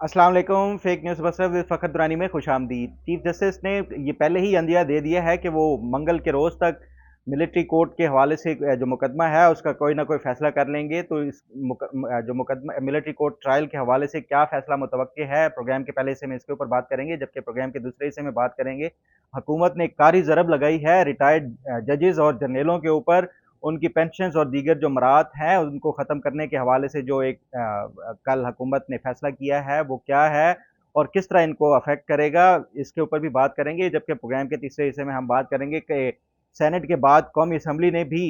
अस्सलाम वालेकुम। Fake news buster with Fakhar Durrani में खुशामदीद। चीफ जस्टिस ने ये पहले ही अंदिया दे दिया है कि वो मंगल के रोज़ तक मिलिट्री कोर्ट के हवाले से जो मुकदमा है उसका कोई ना कोई फ़ैसला कर लेंगे। तो इस जो मुकदमा मिलिट्री कोर्ट ट्रायल के हवाले से क्या फ़ैसला मुतवक्के है, प्रोग्राम के पहले हिस्से में इसके ऊपर बात करेंगे, जबकि प्रोग्राम के दूसरे हिस्से में बात करेंगे हुकूमत ने एक कारी ज़रब लगाई है रिटायर्ड जजेस और जर्नलों के ऊपर। उनकी पेंशन्स और दीगर जो मराहत हैं उनको ख़त्म करने के हवाले से जो एक कल हुकूमत ने फैसला किया है वो क्या है और किस तरह इनको अफेक्ट करेगा, इसके ऊपर भी बात करेंगे। जबकि प्रोग्राम के तीसरे हिस्से में हम बात करेंगे कि सेनेट के बाद कौमी असम्बली ने भी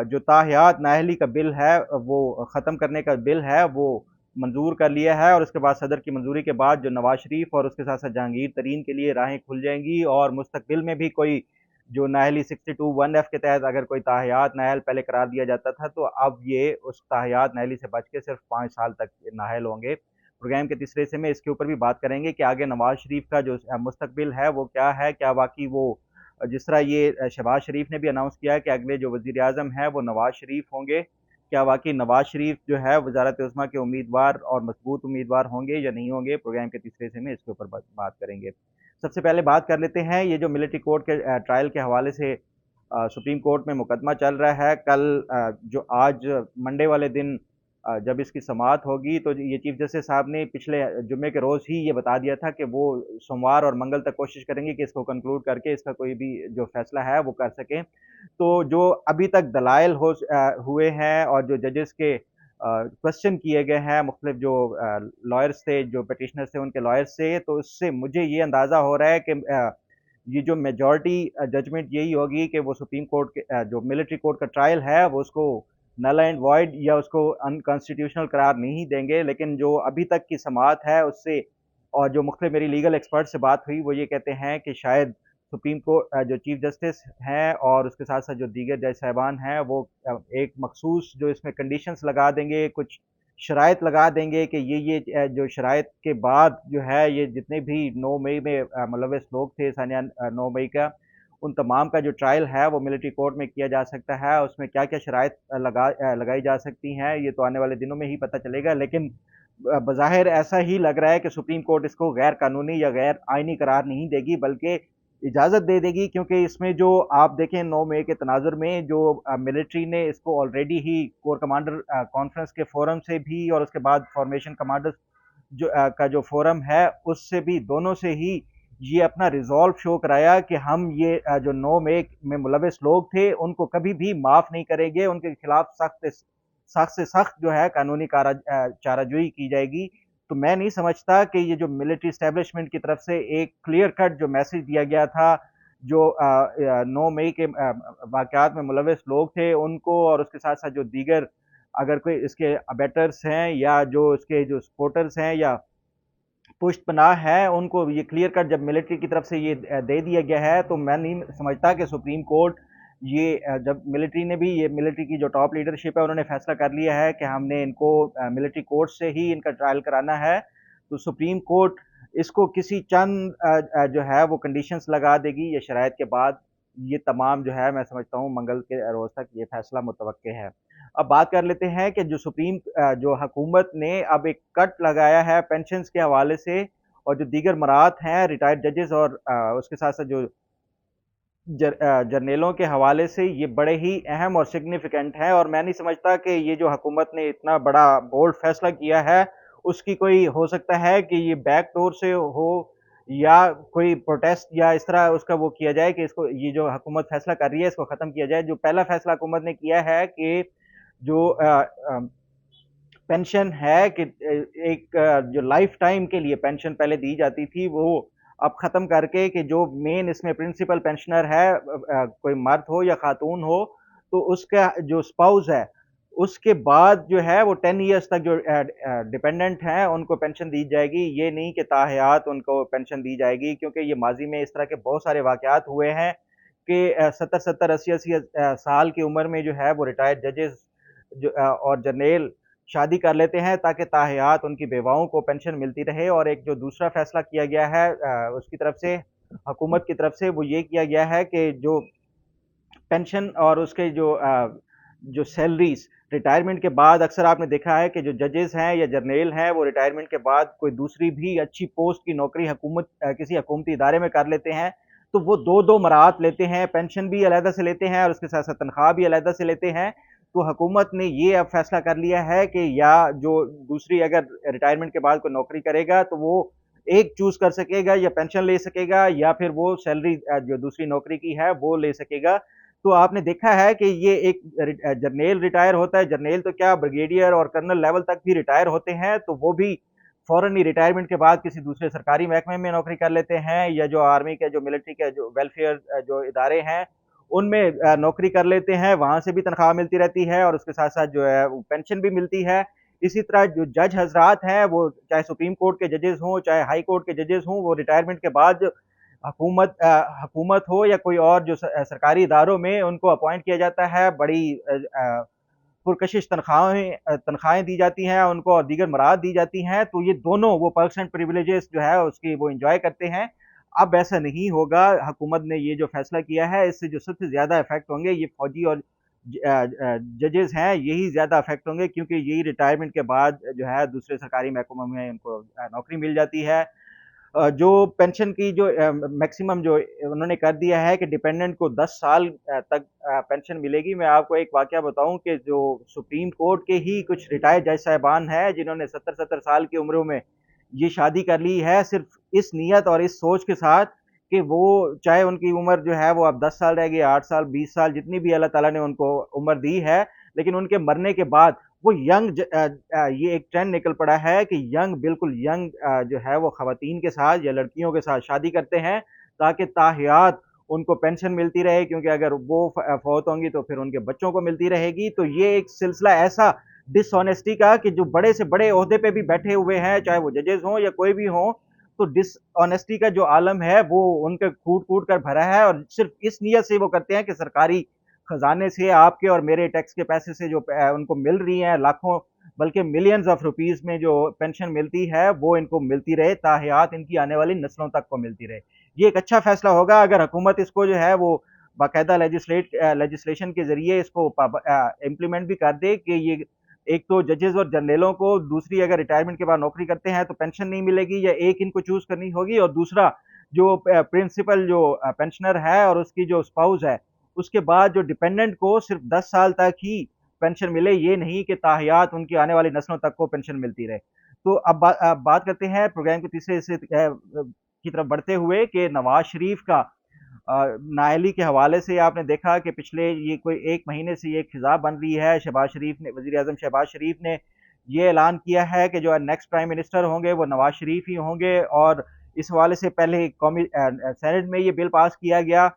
जो ताहियात नाअहली का बिल है वो ख़त्म करने का बिल है वो मंजूर कर लिया है। और उसके बाद सदर की मंजूरी के बाद जो नवाज शरीफ और उसके साथ साथ जहांगीर तरीन के लिए राहें खुल जाएंगी और मुस्तकबिल में भी कोई जो नाअहली 62(1)(f) के तहत अगर कोई ताहियात नाअहल पहले करार दिया जाता था तो अब ये उस ताहियात नाअहली से बच के सिर्फ 5 साल तक नाअहल होंगे। प्रोग्राम के तीसरे हिस्से में इसके ऊपर भी बात करेंगे कि आगे नवाज शरीफ का जो मुस्तकबिल है वो क्या है, क्या वाकई वो जिस तरह ये शहबाज शरीफ ने भी अनाउंस किया है कि अगले जो वजीर आजम है वो नवाज शरीफ होंगे, क्या वाकई नवाज शरीफ जो है वजारत उस्मा के उम्मीदवार और मजबूत उम्मीदवार होंगे या नहीं होंगे। प्रोग्राम के तीसरे हिस्से में इसके ऊपर बात करेंगे। सबसे पहले बात कर लेते हैं ये जो मिलिट्री कोर्ट के ट्रायल के हवाले से सुप्रीम कोर्ट में मुकदमा चल रहा है। कल जो आज मंडे वाले दिन जब इसकी समाअत होगी तो ये चीफ जस्टिस साहब ने पिछले जुम्मे के रोज़ ही ये बता दिया था कि वो सोमवार और मंगल तक कोशिश करेंगे कि इसको कंक्लूड करके इसका कोई भी जो फैसला है वो कर सकें। तो जो अभी तक दलाइल हुए हैं और जो जजेस के क्वेश्चन किए गए हैं मुख्तलिफ जो लॉयर्स थे, जो पिटिशनर्स थे उनके लॉयर्स से, तो उससे मुझे ये अंदाज़ा हो रहा है कि ये जो मेजॉरिटी जजमेंट यही होगी कि वो सुप्रीम कोर्ट के जो मिलिट्री कोर्ट का ट्रायल है वो उसको नल एंड वॉइड या उसको अनकॉन्स्टिट्यूशनल करार नहीं देंगे। लेकिन जो अभी तक की समाअत है उससे और जो मुख्तलिफ मेरी लीगल एक्सपर्ट से बात हुई वो ये कहते हैं कि शायद सुप्रीम कोर्ट जो चीफ जस्टिस हैं और उसके साथ साथ जो दीगर जज साहिबान हैं वो एक मखसूस जो इसमें कंडीशंस लगा देंगे, कुछ शराइत लगा देंगे कि ये जो शराइत के बाद जो है ये जितने भी 9 मई में मुलव्वस लोग थे सानिया 9 मई का, उन तमाम का जो ट्रायल है वो मिलिट्री कोर्ट में किया जा सकता है। उसमें क्या-क्या शराइत लगाई जा सकती हैं ये तो आने वाले दिनों में ही पता चलेगा। लेकिन बज़ाहिर ऐसा ही लग रहा है कि सुप्रीम कोर्ट इसको गैर कानूनी या गैर आइनी करार नहीं देगी बल्कि इजाज़त दे देगी, क्योंकि इसमें जो आप देखें 9 मई के तनाज़ुर में जो मिलिट्री ने इसको ऑलरेडी ही कोर कमांडर कॉन्फ्रेंस के फोरम से भी और उसके बाद फॉर्मेशन कमांडर्स का जो फोरम है उससे भी, दोनों से ही ये अपना रिजॉल्व शो कराया कि हम ये जो 9 मई में मुलविस लोग थे उनको कभी भी माफ़ नहीं करेंगे, उनके खिलाफ सख्त से सख्त जो है कानूनी चाराजोई की जाएगी। तो मैं नहीं समझता कि ये जो मिलिट्री एस्टेब्लिशमेंट की तरफ से एक क्लियर कट जो मैसेज दिया गया था, जो 9 मई के वाक़यात में मुलविस लोग थे उनको और उसके साथ-साथ जो दीगर अगर कोई इसके अबेटर्स हैं या जो इसके जो सपोर्टर्स हैं या पुष्टपनाह है, उनको ये क्लियर कट जब मिलिट्री की तरफ से ये दे दिया गया है, तो मैं नहीं समझता कि सुप्रीम कोर्ट ये जब मिलिट्री ने भी ये मिलिट्री की जो टॉप लीडरशिप है उन्होंने फैसला कर लिया है कि हमने इनको मिलिट्री कोर्ट से ही इनका ट्रायल कराना है, तो सुप्रीम कोर्ट इसको किसी चंद जो है वो कंडीशंस लगा देगी या शराइत के बाद ये तमाम जो है मैं समझता हूँ मंगल के रोज़ तक ये फैसला मुतवक्के है। अब बात कर लेते हैं कि जो हुकूमत ने अब एक कट लगाया है पेंशन्स के हवाले से और जो दीगर मराहत हैं रिटायर्ड जजेस और उसके साथ-साथ जो जर्नलों के हवाले से ये बड़े ही अहम और सिग्निफिकेंट हैं और मैं नहीं समझता कि ये जो हुकूमत ने इतना बड़ा बोल्ड फैसला किया है, उसकी कोई हो सकता है कि ये बैक डोर से हो या कोई प्रोटेस्ट या इस तरह उसका वो किया जाए कि इसको ये जो हुकूमत फैसला कर रही है इसको ख़त्म किया जाए। जो पहला फैसला हुकूमत ने किया है कि जो पेंशन है कि एक जो लाइफ टाइम के लिए पेंशन पहले दी जाती थी वो अब ख़त्म करके कि जो मेन इसमें प्रिंसिपल पेंशनर है कोई मर्द हो या खातून हो, तो उसका जो स्पाउस है उसके बाद जो है वो 10 इयर्स तक जो डिपेंडेंट हैं उनको पेंशन दी जाएगी। ये नहीं कि ताहयात उनको पेंशन दी जाएगी, क्योंकि ये माजी में इस तरह के बहुत सारे वाक़यात हुए हैं कि 70-70 80-80 साल की उम्र में जो है वो रिटायर्ड जजेस और जर्नैल शादी कर लेते हैं ताकि ताहयात उनकी बेवाओं को पेंशन मिलती रहे। और एक जो दूसरा फैसला किया गया है उसकी तरफ से हुकूमत की तरफ से वो ये किया गया है कि जो पेंशन और उसके जो जो सैलरीज रिटायरमेंट के बाद अक्सर आपने देखा है कि जो जजेस हैं या जर्नल हैं वो रिटायरमेंट के बाद कोई दूसरी भी अच्छी पोस्ट की नौकरी किसी हुकूमती इदारे में कर लेते हैं, तो वो दो दो मराहत लेते हैं, पेंशन भी अलहदा से लेते हैं और उसके साथ साथ तनख्वाह भी अलहदा से लेते हैं। तो हुकूमत ने ये अब फैसला कर लिया है कि या जो दूसरी अगर रिटायरमेंट के बाद कोई नौकरी करेगा तो वो एक चूज कर सकेगा, या पेंशन ले सकेगा या फिर वो सैलरी जो दूसरी नौकरी की है वो ले सकेगा। तो आपने देखा है कि ये एक जर्नेल रिटायर होता है, जर्नेल तो क्या ब्रिगेडियर और कर्नल लेवल तक भी रिटायर होते हैं, तो वो भी फौरन ही रिटायरमेंट के बाद किसी दूसरे सरकारी महकमे में नौकरी कर लेते हैं, या जो आर्मी के जो मिलिट्री के जो वेलफेयर जो इदारे हैं उनमें नौकरी कर लेते हैं, वहां से भी तनख्वाह मिलती रहती है और उसके साथ साथ जो है पेंशन भी मिलती है। इसी तरह जो जज हजरात हैं वो चाहे सुप्रीम कोर्ट के जजेस हों चाहे हाई कोर्ट के जजेस हों, वो रिटायरमेंट के बाद हुकूमत हो या कोई और जो सरकारी इदारों में उनको अपॉइंट किया जाता है, बड़ी पुरकशिश तनख्वाहें दी जाती हैं उनको और दीगर मराहत दी जाती हैं, तो ये दोनों वो पर्क्स एंड प्रिविलेजेस जो है उसकी वो इंजॉय करते हैं। अब ऐसा नहीं होगा, हुकूमत ने ये जो फैसला किया है इससे जो सबसे ज़्यादा इफेक्ट होंगे ये फौजी और जजेस हैं, यही ज़्यादा इफेक्ट होंगे क्योंकि यही रिटायरमेंट के बाद जो है दूसरे सरकारी महकमों में उनको नौकरी मिल जाती है। जो पेंशन की जो मैक्सिमम जो उन्होंने कर दिया है कि डिपेंडेंट को 10 साल तक पेंशन मिलेगी। मैं आपको एक वाकया बताऊं कि जो सुप्रीम कोर्ट के ही कुछ रिटायर्ड जज साहिबान हैं जिन्होंने 70-70 साल की उम्रों में ये शादी कर ली है, सिर्फ इस नियत और इस सोच के साथ कि वो चाहे उनकी उम्र जो है वो अब 10 साल रह गई, 8 साल, 20 साल, जितनी भी अल्लाह ताला ने उनको उम्र दी है, लेकिन उनके मरने के बाद वो ये एक ट्रेंड निकल पड़ा है कि बिल्कुल यंग जो है वो खवातीन के साथ या लड़कियों के साथ शादी करते हैं ताकि ताहयात उनको पेंशन मिलती रहे, क्योंकि अगर वो फौत होंगी तो फिर उनके बच्चों को मिलती रहेगी। तो ये एक सिलसिला ऐसा डिसऑनेस्टी का कि जो बड़े से बड़े ओहदे पे भी बैठे हुए हैं, चाहे वो जजेस हों या कोई भी हों, तो डिसऑनेस्टी का जो आलम है वो उनके कूट-कूट कर भरा है और सिर्फ इस नियत से वो करते हैं कि सरकारी खजाने से आपके और मेरे टैक्स के पैसे से जो उनको मिल रही हैं लाखों बल्कि मिलियंस ऑफ रुपीस में जो पेंशन मिलती है वो इनको मिलती रहे, ताहयात इनकी आने वाली नस्लों तक को मिलती रहे। ये एक अच्छा फैसला होगा अगर हुकूमत इसको जो है वो बाकायदा लेजिस्लेशन के जरिए इसको इम्प्लीमेंट भी कर दे कि ये एक तो जजेस और जनरलों को दूसरी अगर रिटायरमेंट के बाद नौकरी करते हैं तो पेंशन नहीं मिलेगी, या एक इनको चूज करनी होगी, और दूसरा जो प्रिंसिपल जो पेंशनर है और उसकी जो स्पाउस है उसके बाद जो डिपेंडेंट को सिर्फ 10 साल तक ही पेंशन मिले, ये नहीं कि ताहयात उनकी आने वाली नस्लों तक को पेंशन मिलती रहे। तो अब बात करते हैं प्रोग्राम के तीसरे हिस्से की तरफ बढ़ते हुए कि नवाज शरीफ का नाअहली के हवाले से आपने देखा कि पिछले ये कोई 1 महीने से ये एक फिजा बन रही है। शहबाज शरीफ ने, वजीर आजम शहबाज शरीफ ने ये ऐलान किया है कि जो नेक्स्ट प्राइम मिनिस्टर होंगे वो नवाज शरीफ ही होंगे, और इस हवाले से पहले कौमी सेनेट में ये बिल पास किया गया।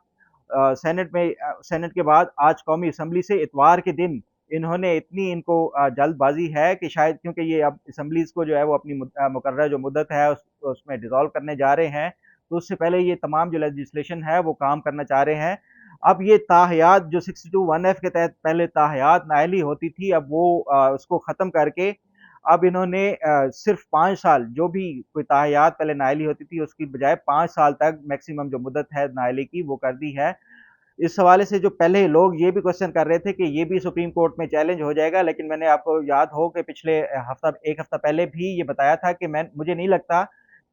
सेनेट के बाद आज कौमी असम्बली से इतवार के दिन इन्होंने इतनी इनको जल्दबाजी है कि शायद क्योंकि ये अब असम्बलीज को जो है वो अपनी मुकर्रर जो मुद्दत है उसमें डिसॉल्व करने जा रहे हैं, तो उससे पहले ये तमाम जो लेजिस्लेशन है वो काम करना चाह रहे हैं। अब ये ताहयात जो 62(1)(f) के तहत पहले ताहयात नाअहली होती थी, अब वो उसको ख़त्म करके अब इन्होंने सिर्फ 5 साल जो भी कोई ताहयात पहले नाअहली होती थी उसकी बजाय 5 साल तक मैक्सिमम जो मुद्दत है नाअहली की वो कर दी है। इस हवाले से जो पहले लोग ये भी क्वेश्चन कर रहे थे कि ये भी सुप्रीम कोर्ट में चैलेंज हो जाएगा, लेकिन मैंने आपको याद हो कि पिछले एक हफ्ता पहले भी ये बताया था कि मुझे नहीं लगता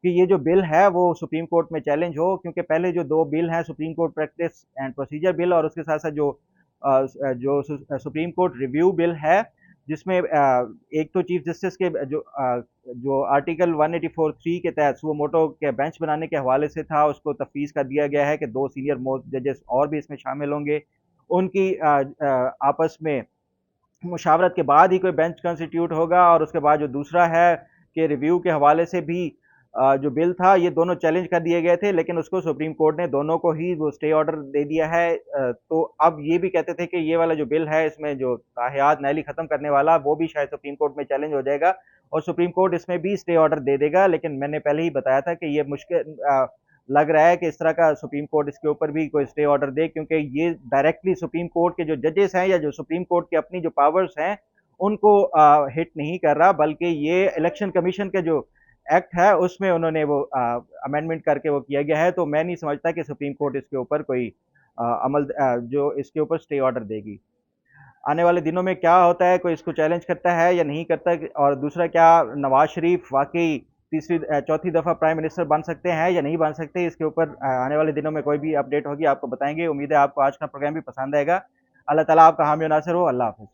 कि ये जो बिल है वो सुप्रीम कोर्ट में चैलेंज हो, क्योंकि पहले जो 2 बिल हैं supreme court practice and procedure bill और उसके साथ-साथ जो सुप्रीम कोर्ट रिव्यू बिल है, जिसमें एक तो चीफ जस्टिस के जो आर्टिकल 184(3) के तहत सुओ मोटो के बेंच बनाने के हवाले से था, उसको तफवीज़ कर दिया गया है कि 2 सीनियर मोस्ट जजेस और भी इसमें शामिल होंगे। उनकी आपस में मुशावरत के बाद ही कोई बेंच कंस्टिट्यूट होगा, और उसके बाद जो दूसरा है कि रिव्यू के हवाले से भी जो बिल था ये दोनों चैलेंज कर दिए गए थे, लेकिन उसको सुप्रीम कोर्ट ने दोनों को ही वो स्टे ऑर्डर दे दिया है। तो अब ये भी कहते थे कि ये वाला जो बिल है इसमें जो ताहयात नाअहली ख़त्म करने वाला वो भी शायद सुप्रीम कोर्ट में चैलेंज हो जाएगा और सुप्रीम कोर्ट इसमें भी स्टे ऑर्डर दे देगा, लेकिन मैंने पहले ही बताया था कि ये मुश्किल लग रहा है कि इस तरह का सुप्रीम कोर्ट इसके ऊपर भी कोई स्टे ऑर्डर दे, क्योंकि ये डायरेक्टली सुप्रीम कोर्ट के जो जजेस हैं या जो सुप्रीम कोर्ट की अपनी जो पावर्स हैं उनको हिट नहीं कर रहा, बल्कि ये इलेक्शन कमीशन के जो एक्ट है उसमें उन्होंने वो अमेंडमेंट करके वो किया गया है। तो मैं नहीं समझता कि सुप्रीम कोर्ट इसके ऊपर कोई जो इसके ऊपर स्टे ऑर्डर देगी। आने वाले दिनों में क्या होता है, कोई इसको चैलेंज करता है या नहीं करता, और दूसरा क्या नवाज शरीफ वाकई तीसरी चौथी दफ़ा प्राइम मिनिस्टर बन सकते हैं या नहीं बन सकते, इसके ऊपर आने वाले दिनों में कोई भी अपडेट होगी आपको बताएंगे। उम्मीद है आपको आज का प्रोग्राम भी पसंद आएगा। अल्लाह ताला आपका हामी और नासिर हो। अल्लाह हाफिज़।